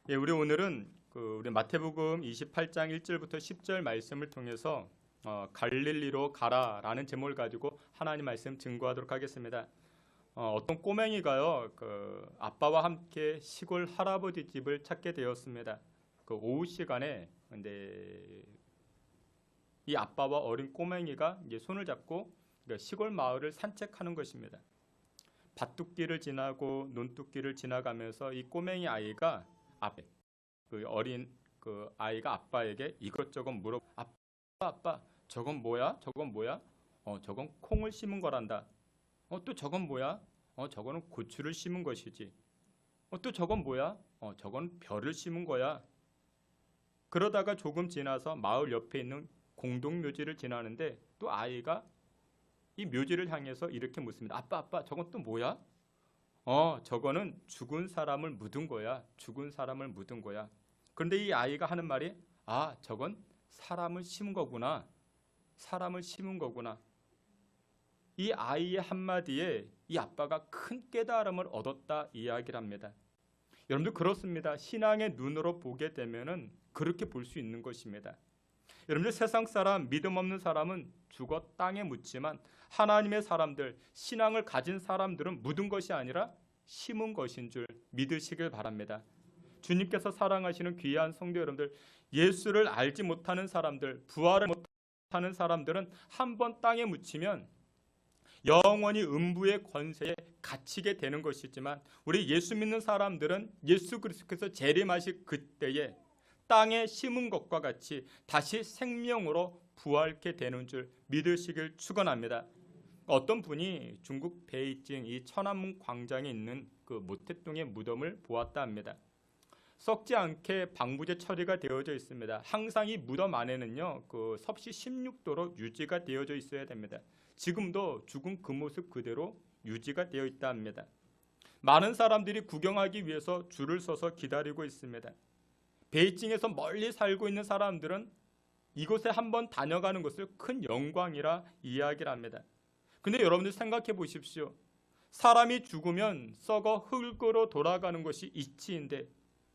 예, 우리 오늘은 우리 마태복음 28장 1절부터 10절 말씀을 통해서 갈릴리로 가라라는 제목을 가지고 하나님 말씀 증거하도록 하겠습니다. 어떤 꼬맹이가요, 아빠와 함께 시골 할아버지 집을 찾게 되었습니다. 그 오후 시간에 근데 이 아빠와 어린 꼬맹이가 이제 손을 잡고 시골 마을을 산책하는 것입니다. 밭둑길을 지나고 논둑길을 지나가면서 이 꼬맹이 아이가 앞에 어린 아이가 아빠에게 이것저것 물어. 아빠 저건 뭐야? 저건 뭐야? 저건 콩을 심은 거란다. 또 저건 뭐야? 저거는 고추를 심은 것이지. 또 저건 뭐야? 저건 벼를 심은 거야. 그러다가 조금 지나서 마을 옆에 있는 공동묘지를 지나는데 또 아이가 이 묘지를 향해서 이렇게 묻습니다. 아빠 저건 또 뭐야? 저거는 죽은 사람을 묻은 거야. 죽은 사람을 묻은 거야. 그런데 이 아이가 하는 말이 저건 사람을 심은 거구나. 사람을 심은 거구나. 이 아이의 한마디에 이 아빠가 큰 깨달음을 얻었다 이야기를 합니다. 여러분들 그렇습니다. 신앙의 눈으로 보게 되면은 그렇게 볼 수 있는 것입니다. 여러분들 세상 사람, 믿음 없는 사람은 죽어 땅에 묻지만 하나님의 사람들, 신앙을 가진 사람들은 묻은 것이 아니라 심은 것인 줄 믿으시길 바랍니다. 주님께서 사랑하시는 귀한 성도 여러분들, 예수를 알지 못하는 사람들, 부활을 못하는 사람들은 한번 땅에 묻히면 영원히 음부의 권세에 갇히게 되는 것이지만 우리 예수 믿는 사람들은 예수 그리스도께서 재림하실 그때에 땅에 심은 것과 같이 다시 생명으로 부활케 되는 줄 믿으시길 축원합니다. 어떤 분이 중국 베이징 이 천안문 광장에 있는 그 모택동의 무덤을 보았다 합니다. 썩지 않게 방부제 처리가 되어져 있습니다. 항상 이 무덤 안에는요 섭씨 16도로 유지가 되어져 있어야 됩니다. 지금도 죽은 그 모습 그대로 유지가 되어 있다 합니다. 많은 사람들이 구경하기 위해서 줄을 서서 기다리고 있습니다. 베이징에서 멀리 살고 있는 사람들은 이곳에 한번 다녀가는 것을 큰 영광이라 이야기를 합니다. 근데 여러분들 생각해 보십시오. 사람이 죽으면 썩어 흙으로 돌아가는 것이 이치인데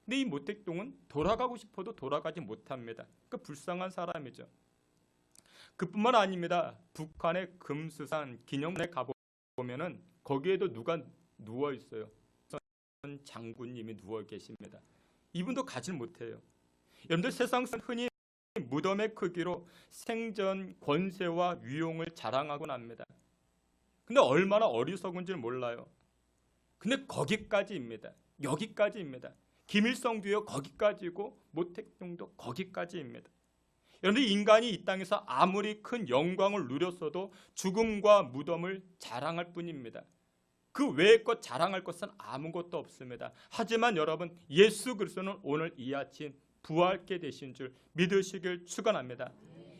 근데 이 모택동은 돌아가고 싶어도 돌아가지 못합니다. 그 불쌍한 사람이죠. 그뿐만 아닙니다. 북한의 금수산 기념관에 가보면은 거기에도 누가 누워 있어요. 장군님이 누워 계십니다. 이분도 가질 못해요. 여러분들 세상에서 흔히 무덤의 크기로 생전 권세와 위용을 자랑하곤 합니다. 근데 얼마나 어리석은 줄 몰라요. 근데 거기까지입니다. 여기까지입니다. 김일성도요 거기까지고 모택동도 거기까지입니다. 여러분들 인간이 이 땅에서 아무리 큰 영광을 누렸어도 죽음과 무덤을 자랑할 뿐입니다. 그 외의 것 자랑할 것은 아무것도 없습니다. 하지만 여러분 예수 그리스도는 오늘 이 아침 부활케 되신 줄 믿으시길 축원합니다.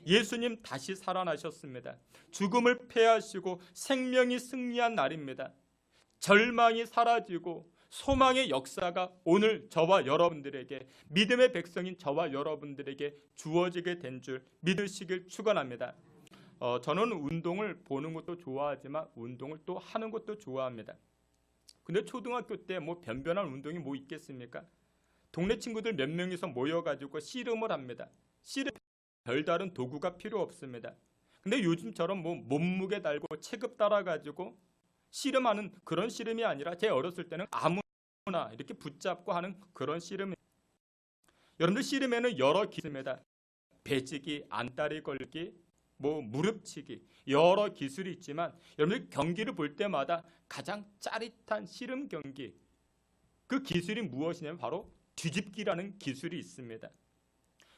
예수님 다시 살아나셨습니다. 죽음을 패하시고 생명이 승리한 날입니다. 절망이 사라지고 소망의 역사가 오늘 저와 여러분들에게 믿음의 백성인 저와 여러분들에게 주어지게 된 줄 믿으시길 축원합니다. 저는 운동을 보는 것도 좋아하지만 운동을 또 하는 것도 좋아합니다. 근데 초등학교 때 변변한 운동이 뭐 있겠습니까? 동네 친구들 몇 명이서 모여가지고 씨름을 합니다. 씨름 별다른 도구가 필요 없습니다. 근데 요즘처럼 몸무게 달고 체급 따라가지고 씨름하는 그런 씨름이 아니라 제 어렸을 때는 아무나 이렇게 붙잡고 하는 그런 씨름. 여러분들 씨름에는 여러 기술이 있습니다. 배지기, 안다리 걸기, 무릎치기 여러 기술이 있지만 여러분들 경기를 볼 때마다 가장 짜릿한 씨름 경기 그 기술이 무엇이냐면 바로 뒤집기라는 기술이 있습니다.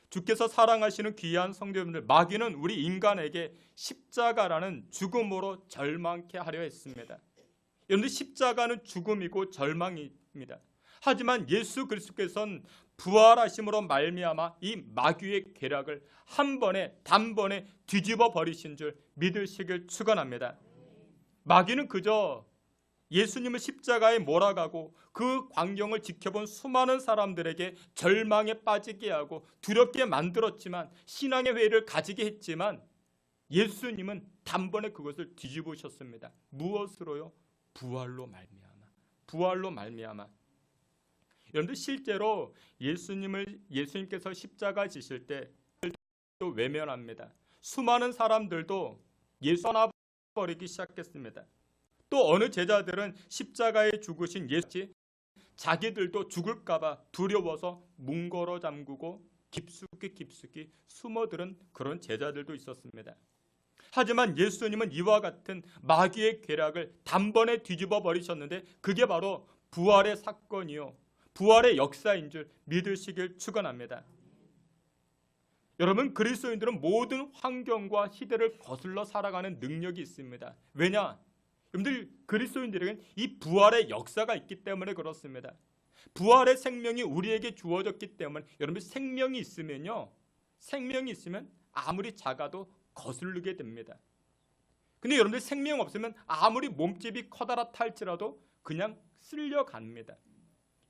주께서 사랑하시는 귀한 성도 여러분들, 마귀는 우리 인간에게 십자가라는 죽음으로 절망케 하려 했습니다. 여러분들 십자가는 죽음이고 절망입니다. 하지만 예수 그리스도께서는 부활하심으로 말미암아 이 마귀의 계략을 한 번에 단번에 뒤집어 버리신 줄 믿으시길 축원합니다. 마귀는 그저 예수님을 십자가에 몰아가고 그 광경을 지켜본 수많은 사람들에게 절망에 빠지게 하고 두렵게 만들었지만 신앙의 회의를 가지게 했지만 예수님은 단번에 그것을 뒤집으셨습니다. 무엇으로요? 부활로 말미암아. 부활로 말미암아. 여러분들 실제로 예수님께서 십자가 지실 때 또 외면합니다. 수많은 사람들도 예수 떠나버리기 시작했습니다. 또 어느 제자들은 십자가에 죽으신 예수 자기들도 죽을까봐 두려워서 문걸어 잠그고 깊숙이 숨어들은 그런 제자들도 있었습니다. 하지만 예수님은 이와 같은 마귀의 계략을 단번에 뒤집어 버리셨는데 그게 바로 부활의 사건이요, 부활의 역사인 줄 믿으시길 축원합니다. 여러분, 그리스도인들은 모든 환경과 시대를 거슬러 살아가는 능력이 있습니다. 왜냐? 여러분들, 그리스도인들에게는 이 부활의 역사가 있기 때문에 그렇습니다. 부활의 생명이 우리에게 주어졌기 때문에 여러분, 생명이 있으면 아무리 작아도 거슬리게 됩니다. 근데 여러분들 생명 없으면 아무리 몸집이 커다랗다 할지라도 그냥 쓸려갑니다.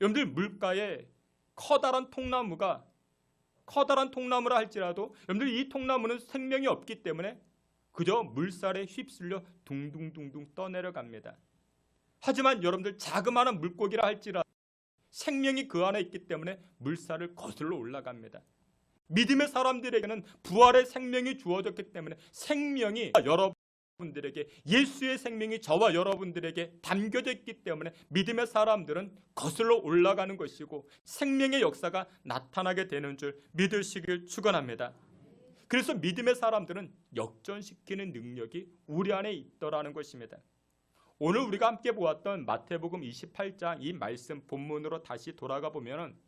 여러분들, 물가에 커다란 통나무라 할지라도 여러분들 이 통나무는 생명이 없기 때문에 그저 물살에 휩쓸려 둥둥둥둥 떠내려갑니다. 하지만 여러분들 자그마한 물고기라 할지라도 생명이 그 안에 있기 때문에 물살을 거슬러 올라갑니다. 믿음의 사람들에게는 부활의 생명이 주어졌기 때문에 생명이 여러분들에게, 예수의 생명이 저와 여러분들에게 담겨져 있기 때문에 믿음의 사람들은 거슬러 올라가는 것이고 생명의 역사가 나타나게 되는 줄 믿으시길 축원합니다. 그래서 믿음의 사람들은 역전시키는 능력이 우리 안에 있더라는 것입니다. 오늘 우리가 함께 보았던 마태복음 28장 이 말씀 본문으로 다시 돌아가 보면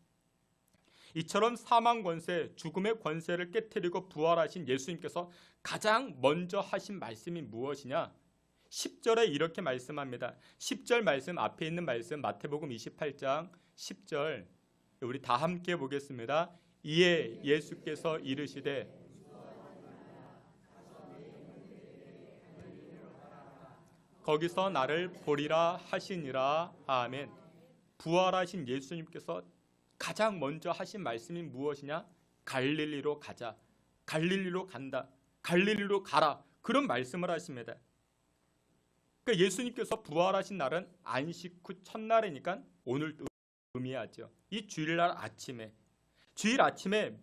이처럼 사망 권세, 죽음의 권세를 깨트리고 부활하신 예수님께서 가장 먼저 하신 말씀이 무엇이냐? 10절에 이렇게 말씀합니다. 10절 말씀, 앞에 있는 말씀 마태복음 28장 10절 우리 다 함께 보겠습니다. 이에 예수께서 이르시되 거기서 나를 보리라 하시니라. 아멘. 부활하신 예수님께서 가장 먼저 하신 말씀이 무엇이냐? 갈릴리로 가자, 갈릴리로 간다, 갈릴리로 가라, 그런 말씀을 하십니다. 그러니까 예수님께서 부활하신 날은 안식 후 첫날이니까 오늘 의미하죠. 이 주일 아침에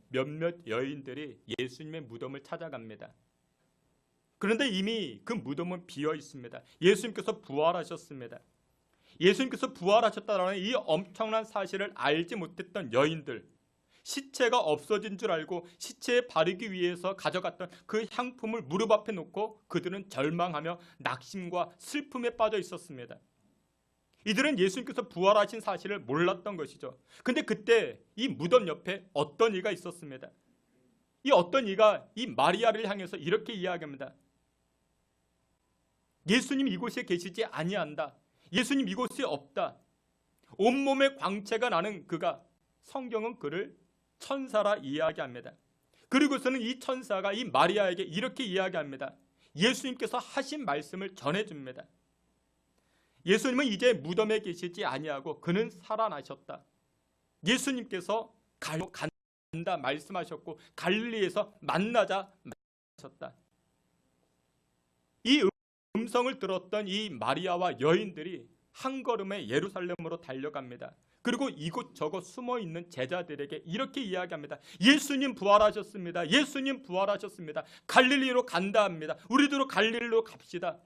몇몇 여인들이 예수님의 무덤을 찾아갑니다. 그런데 이미 그 무덤은 비어 있습니다. 예수님께서 부활하셨습니다. 예수님께서 부활하셨다는 이 엄청난 사실을 알지 못했던 여인들, 시체가 없어진 줄 알고 시체에 바르기 위해서 가져갔던 그 향품을 무릎 앞에 놓고 그들은 절망하며 낙심과 슬픔에 빠져 있었습니다. 이들은 예수님께서 부활하신 사실을 몰랐던 것이죠. 근데 그때 이 무덤 옆에 어떤 이가 있었습니다. 이 어떤 이가 이 마리아를 향해서 이렇게 이야기합니다. 예수님 이곳에 계시지 아니한다. 예수님 이곳에 없다. 온몸에 광채가 나는 그가, 성경은 그를 천사라 이야기합니다. 그리고서는 이 천사가 이 마리아에게 이렇게 이야기합니다. 예수님께서 하신 말씀을 전해줍니다. 예수님은 이제 무덤에 계시지 아니하고 그는 살아나셨다. 예수님께서 간다 말씀하셨고 갈릴리에서 만나자 말씀하셨다. 이 음성을 들었던 이 마리아와 여인들이 한 걸음에 예루살렘으로 달려갑니다. 그리고 이곳저곳 숨어있는 제자들에게 이렇게 이야기합니다. 예수님 부활하셨습니다. 예수님 부활하셨습니다. 갈릴리로 간다 합니다. 우리도 갈릴리로 갑시다.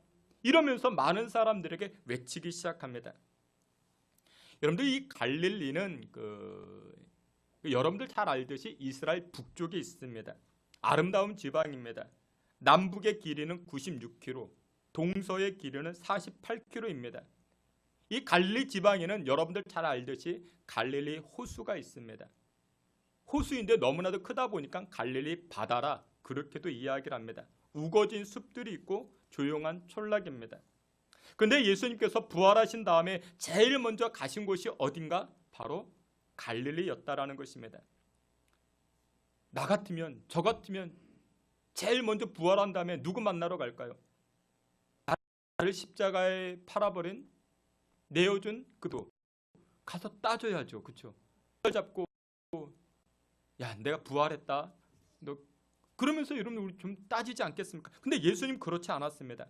이러면서 많은 사람들에게 외치기 시작합니다. 여러분들, 이 갈릴리는 여러분들 잘 알듯이 이스라엘 북쪽에 있습니다. 아름다운 지방입니다. 남북의 길이는 96km, 동서의 길이는 48km입니다. 이 갈릴리 지방에는 여러분들 잘 알듯이 갈릴리 호수가 있습니다. 호수인데 너무나도 크다 보니까 갈릴리 바다라 그렇게도 이야기를 합니다. 우거진 숲들이 있고 조용한 촌락입니다. 그런데 예수님께서 부활하신 다음에 제일 먼저 가신 곳이 어딘가? 바로 갈릴리였다라는 것입니다. 나 같으면, 저 같으면 제일 먼저 부활한 다음에 누구 만나러 갈까요? 나를 십자가에 팔아버린, 내어준 그도 가서 따져야죠. 그렇죠? 잡고 야, 내가 부활했다. 너 그러면서 여러분 우리 좀 따지지 않겠습니까? 근데 예수님 그렇지 않았습니다.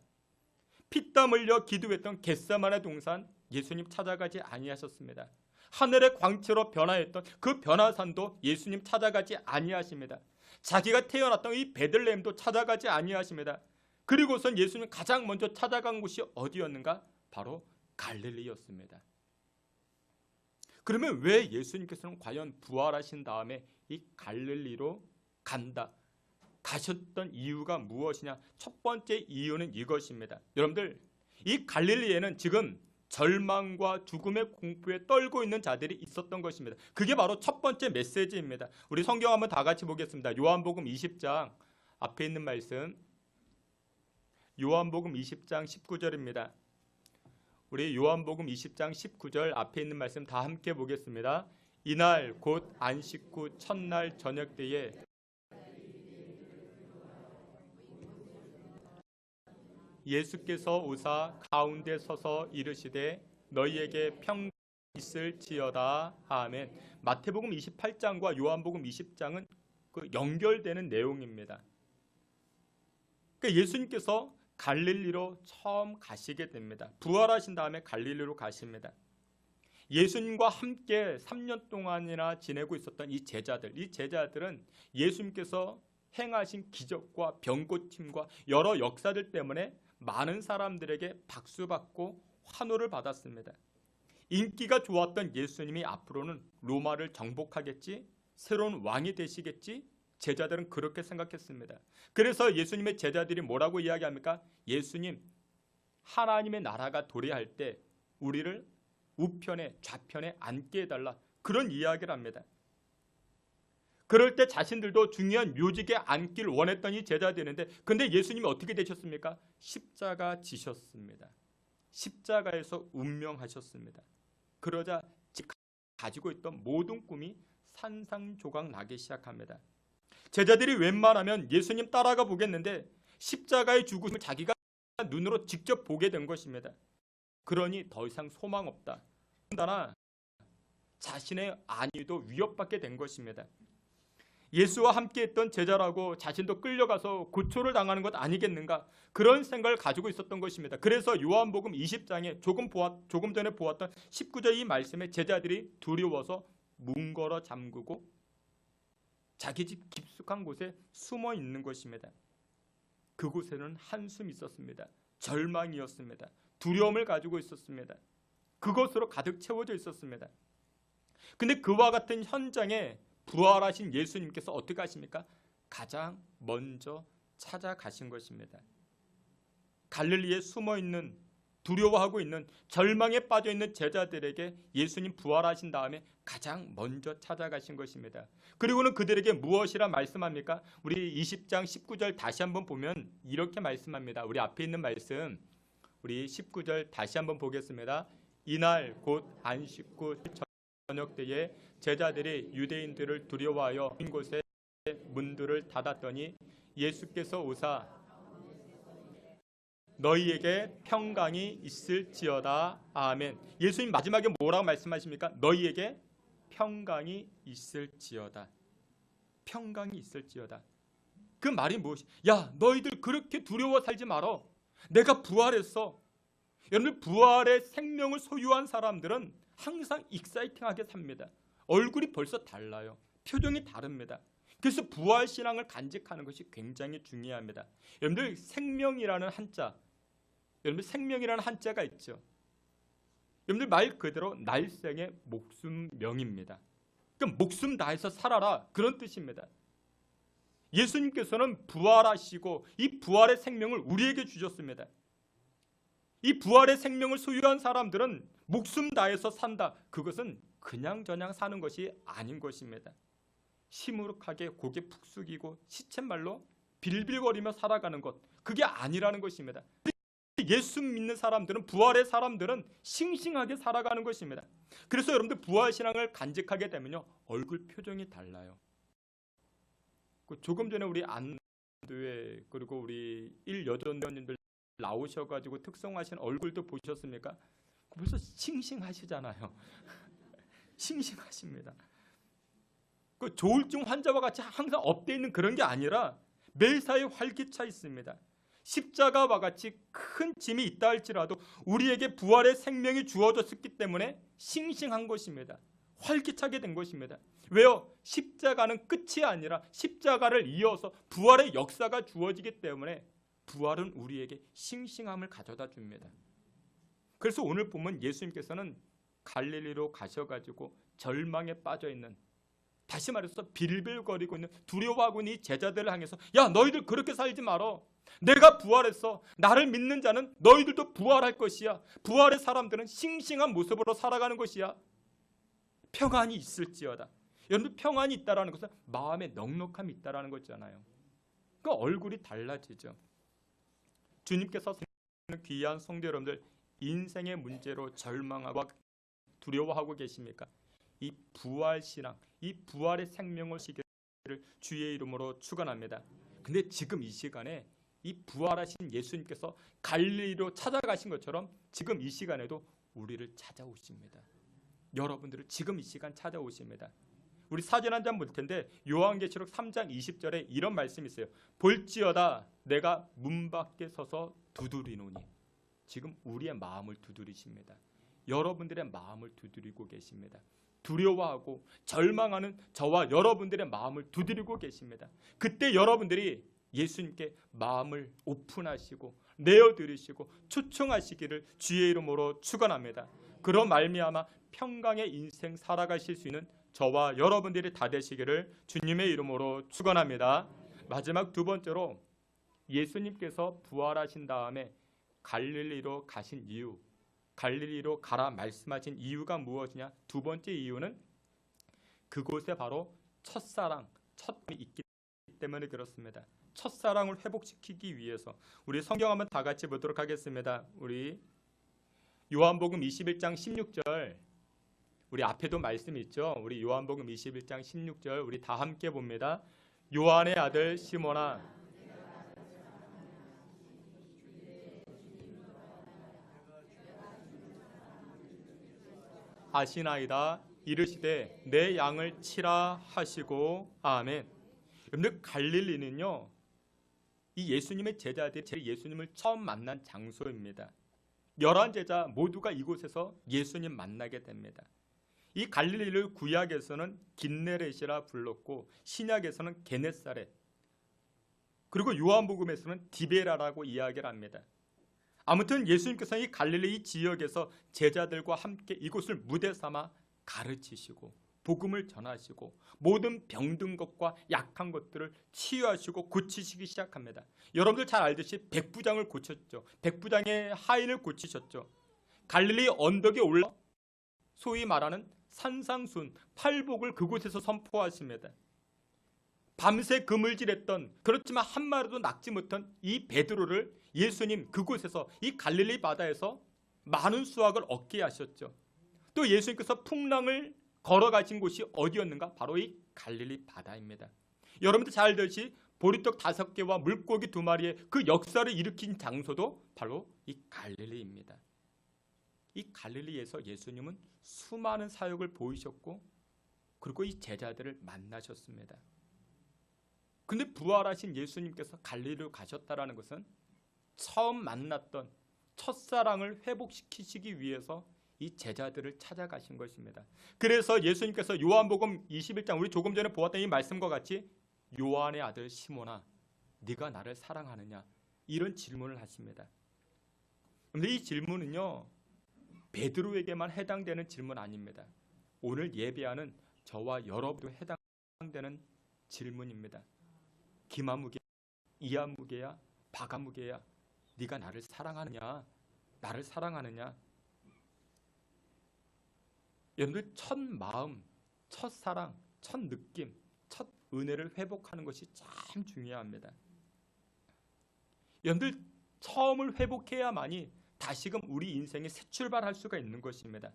피땀 흘려 기도했던 겟세마네 동산 예수님 찾아가지 아니하셨습니다. 하늘의 광채로 변화했던 그 변화산도 예수님 찾아가지 아니하십니다. 자기가 태어났던 이 베들레헴도 찾아가지 아니하십니다. 그리고선 예수님 가장 먼저 찾아간 곳이 어디였는가? 바로 갈릴리였습니다. 그러면 왜 예수님께서는 과연 부활하신 다음에 이 갈릴리로 가셨던 이유가 무엇이냐? 첫 번째 이유는 이것입니다. 여러분들, 이 갈릴리에는 지금 절망과 죽음의 공포에 떨고 있는 자들이 있었던 것입니다. 그게 바로 첫 번째 메시지입니다. 우리 성경 한번 다 같이 보겠습니다. 요한복음 20장 앞에 있는 말씀, 요한복음 20장 19절입니다. 우리 요한복음 20장 19절 앞에 있는 말씀 다 함께 보겠습니다. 이날 곧 안식 후 첫날 저녁 때에 예수께서 오사 가운데 서서 이르시되 너희에게 평강이 있을지어다. 아멘. 마태복음 28장과 요한복음 20장은 그 연결되는 내용입니다. 그러니까 예수님께서 갈릴리로 처음 가시게 됩니다. 부활하신 다음에 갈릴리로 가십니다. 예수님과 함께 3년 동안이나 지내고 있었던 이 제자들은 예수님께서 행하신 기적과 병고침과 여러 역사들 때문에 많은 사람들에게 박수받고 환호를 받았습니다. 인기가 좋았던 예수님이 앞으로는 로마를 정복하겠지, 새로운 왕이 되시겠지, 제자들은 그렇게 생각했습니다. 그래서 예수님의 제자들이 뭐라고 이야기합니까? 예수님, 하나님의 나라가 도래할 때 우리를 우편에 좌편에 앉게 해달라, 그런 이야기를 합니다. 그럴 때 자신들도 중요한 묘직에 앉기를 원했던 이 제자들인데, 근데 예수님이 어떻게 되셨습니까? 십자가 지셨습니다. 십자가에서 운명하셨습니다. 그러자 가지고 있던 모든 꿈이 산산조각 나기 시작합니다. 제자들이 웬만하면 예수님 따라가 보겠는데 십자가의 죽으심을 자기가 눈으로 직접 보게 된 것입니다. 그러니 더 이상 소망 없다. 더나 자신의 안위도 위협받게 된 것입니다. 예수와 함께했던 제자라고 자신도 끌려가서 고초를 당하는 것 아니겠는가, 그런 생각을 가지고 있었던 것입니다. 그래서 요한복음 20장에 조금 전에 보았던 19절 이 말씀에 제자들이 두려워서 문 걸어 잠그고 자기 집 깊숙한 곳에 숨어 있는 것입니다. 그곳에는 한숨이 있었습니다. 절망이었습니다. 두려움을 가지고 있었습니다. 그것으로 가득 채워져 있었습니다. 근데 그와 같은 현장에 부활하신 예수님께서 어떻게 하십니까? 가장 먼저 찾아가신 것입니다. 갈릴리에 숨어있는, 두려워하고 있는, 절망에 빠져있는 제자들에게 예수님 부활하신 다음에 가장 먼저 찾아가신 것입니다. 그리고는 그들에게 무엇이라 말씀합니까? 우리 20장 19절 다시 한번 보면 이렇게 말씀합니다. 우리 앞에 있는 말씀, 우리 19절 다시 한번 보겠습니다. 이날 곧 안식 후 저녁 때에 제자들이 유대인들을 두려워하여 빈 곳에 문들을 닫았더니 예수께서 오사 너희에게 평강이 있을지어다. 아멘. 예수님 마지막에 뭐라고 말씀하십니까? 너희에게 평강이 있을지어다. 평강이 있을지어다. 그 말이 무엇이? 야, 너희들 그렇게 두려워 살지 말어. 내가 부활했어. 여러분들, 부활의 생명을 소유한 사람들은 항상 익사이팅하게 삽니다. 얼굴이 벌써 달라요. 표정이 다릅니다. 그래서 부활신앙을 간직하는 것이 굉장히 중요합니다. 여러분들, 생명이라는 한자, 여러분들 생명이라는 한자가 있죠. 여러분들 말 그대로 날생의 목숨명입니다. 그럼 목숨 다해서 살아라, 그런 뜻입니다. 예수님께서는 부활하시고 이 부활의 생명을 우리에게 주셨습니다. 이 부활의 생명을 소유한 사람들은 목숨 다해서 산다. 그것은 그냥저냥 사는 것이 아닌 것입니다. 시무룩하게 고개 푹 숙이고 시쳇말로 빌빌거리며 살아가는 것, 그게 아니라는 것입니다. 예수 믿는 사람들은, 부활의 사람들은 싱싱하게 살아가는 것입니다. 그래서 여러분들 부활신앙을 간직하게 되면요, 얼굴 표정이 달라요. 조금 전에 우리 안도회 그리고 우리 1여전대원님들 나오셔가지고 특성하신 얼굴도 보셨습니까? 벌써 싱싱하시잖아요. 싱싱하십니다. 그 조울증 환자와 같이 항상 업돼 있는 그런 게 아니라 매사에 활기차 있습니다. 십자가와 같이 큰 짐이 있다 할지라도 우리에게 부활의 생명이 주어졌기 때문에 싱싱한 것입니다. 활기차게 된 것입니다. 왜요? 십자가는 끝이 아니라 십자가를 이어서 부활의 역사가 주어지기 때문에 부활은 우리에게 싱싱함을 가져다 줍니다. 그래서 오늘 보면 예수님께서는 갈릴리로 가셔가지고 절망에 빠져있는, 다시 말해서 빌빌거리고 있는, 두려워하고 있는 이 제자들을 향해서 야, 너희들 그렇게 살지 말어. 내가 부활했어. 나를 믿는 자는 너희들도 부활할 것이야. 부활의 사람들은 싱싱한 모습으로 살아가는 것이야. 평안이 있을지어다. 여러분, 평안이 있다라는 것은 마음에 넉넉함이 있다라는 거잖아요. 그 얼굴이 달라지죠. 주님께서 귀한 성도 여러분들, 인생의 문제로 절망하고 두려워하고 계십니까? 이 부활 신앙, 이 부활의 생명을 시기를 주의 이름으로 축원합니다. 근데 지금 이 시간에 이 부활하신 예수님께서 갈릴리로 찾아가신 것처럼 지금 이 시간에도 우리를 찾아오십니다. 여러분들을 지금 이 시간 찾아오십니다. 우리 사진 한 장 볼 텐데 요한계시록 3장 20절에 이런 말씀이 있어요. 볼지어다 내가 문 밖에 서서 두드리노니. 지금 우리의 마음을 두드리십니다. 여러분들의 마음을 두드리고 계십니다. 두려워하고 절망하는 저와 여러분들의 마음을 두드리고 계십니다. 그때 여러분들이 예수님께 마음을 오픈하시고 내어드리시고 초청하시기를 주의 이름으로 축원합니다. 그런 말미암아 평강의 인생 살아가실 수 있는 저와 여러분들이 다 되시기를 주님의 이름으로 축원합니다. 마지막 두 번째로 예수님께서 부활하신 다음에 갈릴리로 가신 이유, 갈릴리로 가라 말씀하신 이유가 무엇이냐? 두 번째 이유는 그곳에 바로 첫사랑, 첫사랑이 있기 때문에 그렇습니다. 첫사랑을 회복시키기 위해서 우리 성경 한번 다 같이 보도록 하겠습니다. 우리 요한복음 21장 16절, 우리 앞에도 말씀이 있죠. 우리 요한복음 21장 16절 우리 다 함께 봅니다. 요한의 아들 시몬아, 아시나이다. 이르시되 내 양을 치라 하시고 아멘. 여러분들, 갈릴리는요, 이 예수님의 제자들이 예수님을 처음 만난 장소입니다. 11제자 모두가 이곳에서 예수님 만나게 됩니다. 이 갈릴리를 구약에서는 긴네렛이라 불렀고 신약에서는 게네사렛, 그리고 요한복음에서는 디베라라고 이야기를 합니다. 아무튼 예수님께서는 이 갈릴리 지역에서 제자들과 함께 이곳을 무대 삼아 가르치시고 복음을 전하시고 모든 병든 것과 약한 것들을 치유하시고 고치시기 시작합니다. 여러분들 잘 알듯이 백부장을 고쳤죠. 백부장의 하인을 고치셨죠. 갈릴리 언덕에 올라 소위 말하는 산상순, 팔복을 그곳에서 선포하십니다. 밤새 그물질했던, 그렇지만 한 마리도 낚지 못한 이 베드로를 예수님 그곳에서, 이 갈릴리 바다에서 많은 수확을 얻게 하셨죠. 또 예수님께서 풍랑을 걸어가신 곳이 어디였는가? 바로 이 갈릴리 바다입니다. 여러분들 잘 알듯이 보리떡 5개와 물고기 2마리의 그 역사를 일으킨 장소도 바로 이 갈릴리입니다. 이 갈릴리에서 예수님은 수많은 사역을 보이셨고 그리고 이 제자들을 만나셨습니다. 근데 부활하신 예수님께서 갈릴리로 가셨다라는 것은 처음 만났던 첫사랑을 회복시키시기 위해서 이 제자들을 찾아가신 것입니다. 그래서 예수님께서 요한복음 21장 우리 조금 전에 보았던 이 말씀과 같이 요한의 아들 시몬아, 네가 나를 사랑하느냐? 이런 질문을 하십니다. 그런데 이 질문은요, 베드로에게만 해당되는 질문 아닙니다. 오늘 예배하는 저와 여러분도 해당되는 질문입니다. 기마무개, 이하무개야, 바가무개야, 네가 나를 사랑하느냐? 나를 사랑하느냐? 여러분들, 첫 마음, 첫 사랑, 첫 느낌, 첫 은혜를 회복하는 것이 참 중요합니다. 여러분들, 처음을 회복해야만이 다시금 우리 인생에 새 출발할 수가 있는 것입니다.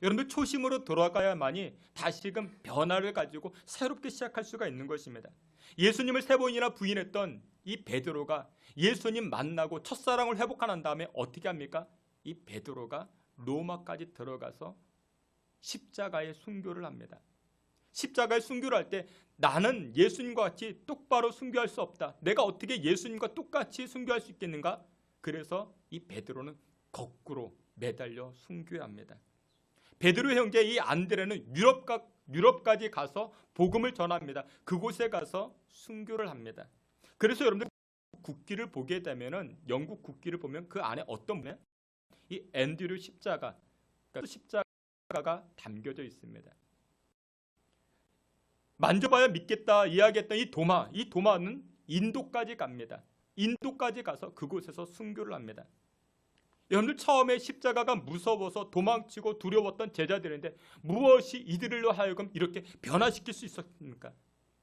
여러분들, 초심으로 돌아가야만이 다시금 변화를 가지고 새롭게 시작할 수가 있는 것입니다. 예수님을 3번이나 부인했던 이 베드로가 예수님 만나고 첫사랑을 회복한 다음에 어떻게 합니까? 이 베드로가 로마까지 들어가서 십자가에 순교를 합니다. 십자가에 순교를 할 때 나는 예수님과 같이 똑바로 순교할 수 없다. 내가 어떻게 예수님과 똑같이 순교할 수 있겠는가? 그래서 이 베드로는 거꾸로 매달려 순교해야 합니다. 베드로 형제 이 안드레는 유럽까지 가서 복음을 전합니다. 그곳에 가서 순교를 합니다. 그래서 여러분들 국기를 보게 되면은 영국 국기를 보면 그 안에 어떤 보면 이 앤드류 십자가, 그러니까 십자가가 담겨져 있습니다. 만져봐야 믿겠다 이야기했던 이 도마는 인도까지 갑니다. 인도까지 가서 그곳에서 순교를 합니다. 여러분들 처음에 십자가가 무서워서 도망치고 두려웠던 제자들인데 무엇이 이들로 하여금 이렇게 변화시킬 수 있었습니까?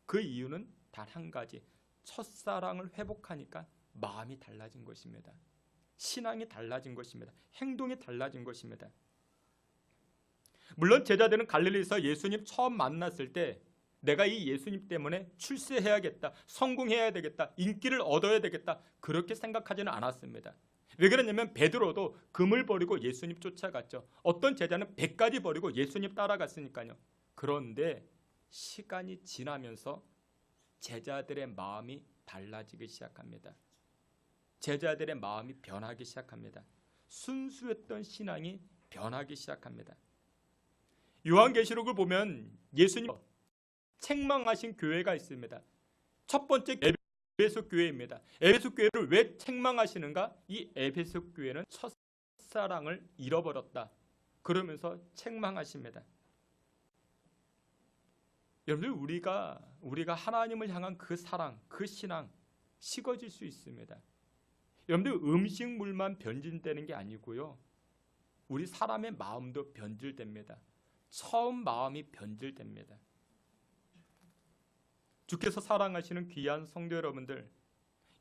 그 이유는 단 한 가지, 첫사랑을 회복하니까 마음이 달라진 것입니다. 신앙이 달라진 것입니다. 행동이 달라진 것입니다. 물론 제자들은 갈릴리에서 예수님 처음 만났을 때 내가 이 예수님 때문에 출세해야겠다, 성공해야 되겠다, 인기를 얻어야 되겠다 그렇게 생각하지는 않았습니다. 왜 그러냐면 베드로도 금을 버리고 예수님 쫓아갔죠. 어떤 제자는 100가지 버리고 예수님 따라갔으니까요. 그런데 시간이 지나면서 제자들의 마음이 달라지기 시작합니다. 제자들의 마음이 변하기 시작합니다. 순수했던 신앙이 변하기 시작합니다. 요한계시록을 보면 예수님 책망하신 교회가 있습니다. 첫 번째 에베소 교회입니다. 에베소 교회를 왜 책망하시는가? 이 에베소 교회는 첫사랑을 잃어버렸다. 그러면서 책망하십니다. 여러분들 우리가 하나님을 향한 그 사랑, 그 신앙 식어질 수 있습니다. 여러분들 음식물만 변질되는 게 아니고요. 우리 사람의 마음도 변질됩니다. 처음 마음이 변질됩니다. 주께서 사랑하시는 귀한 성도 여러분들,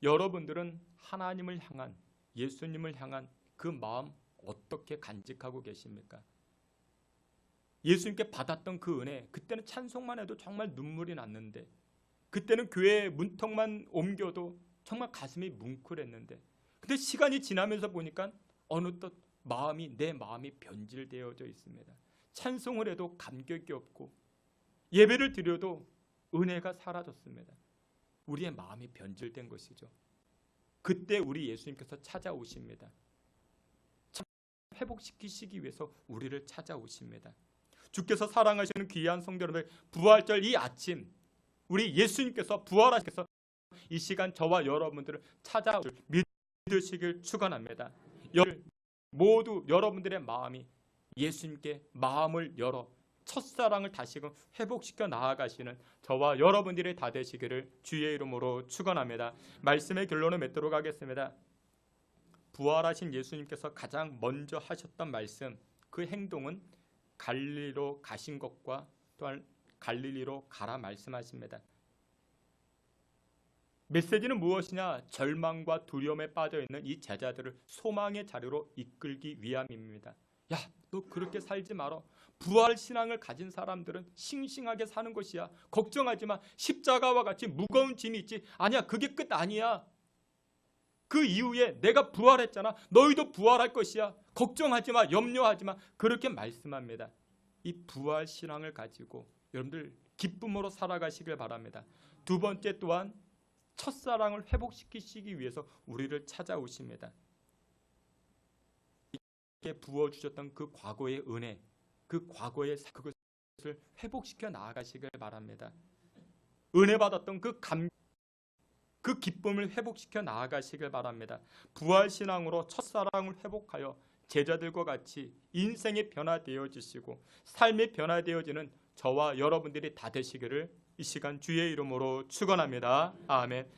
여러분들은 하나님을 향한, 예수님을 향한 그 마음 어떻게 간직하고 계십니까? 예수님께 받았던 그 은혜, 그때는 찬송만 해도 정말 눈물이 났는데, 그때는 교회 문턱만 옮겨도 정말 가슴이 뭉클했는데, 근데 시간이 지나면서 보니까 어느덧 내 마음이 변질되어져 있습니다. 찬송을 해도 감격이 없고 예배를 드려도 은혜가 사라졌습니다. 우리의 마음이 변질된 것이죠. 그때 우리 예수님께서 찾아오십니다. 회복시키시기 위해서 우리를 찾아오십니다. 주께서 사랑하시는 귀한 성도 여러분, 부활절 이 아침 우리 예수님께서 부활하셔서 이 시간 저와 여러분들을 찾아오실 믿으시길 축원합니다. 모두 여러분들의 마음이 예수님께 마음을 열어 첫사랑을 다시금 회복시켜 나아가시는 저와 여러분들이 다 되시기를 주의 이름으로 축원합니다. 말씀의 결론을 맺도록 하겠습니다. 부활하신 예수님께서 가장 먼저 하셨던 말씀, 그 행동은 갈릴리로 가신 것과 또한 갈릴리로 가라 말씀하십니다. 메시지는 무엇이냐? 절망과 두려움에 빠져있는 이 제자들을 소망의 자리로 이끌기 위함입니다. 야, 너 그렇게 살지 말어. 부활 신앙을 가진 사람들은 싱싱하게 사는 것이야. 걱정하지 마. 십자가와 같이 무거운 짐이 있지. 아니야, 그게 끝 아니야. 그 이후에 내가 부활했잖아. 너희도 부활할 것이야. 걱정하지 마. 염려하지 마. 그렇게 말씀합니다. 이 부활 신앙을 가지고 여러분들 기쁨으로 살아가시길 바랍니다. 두 번째 또한 첫사랑을 회복시키시기 위해서 우리를 찾아오십니다. 부어주셨던 그 과거의 은혜, 그 과거의 그것을 회복시켜 나아가시길 바랍니다. 은혜 받았던 그 기쁨을 회복시켜 나아가시길 바랍니다. 부활신앙으로 첫사랑을 회복하여 제자들과 같이 인생이 변화되어지시고 삶이 변화되어지는 저와 여러분들이 다 되시기를 이 시간 주의 이름으로 축원합니다. 아멘.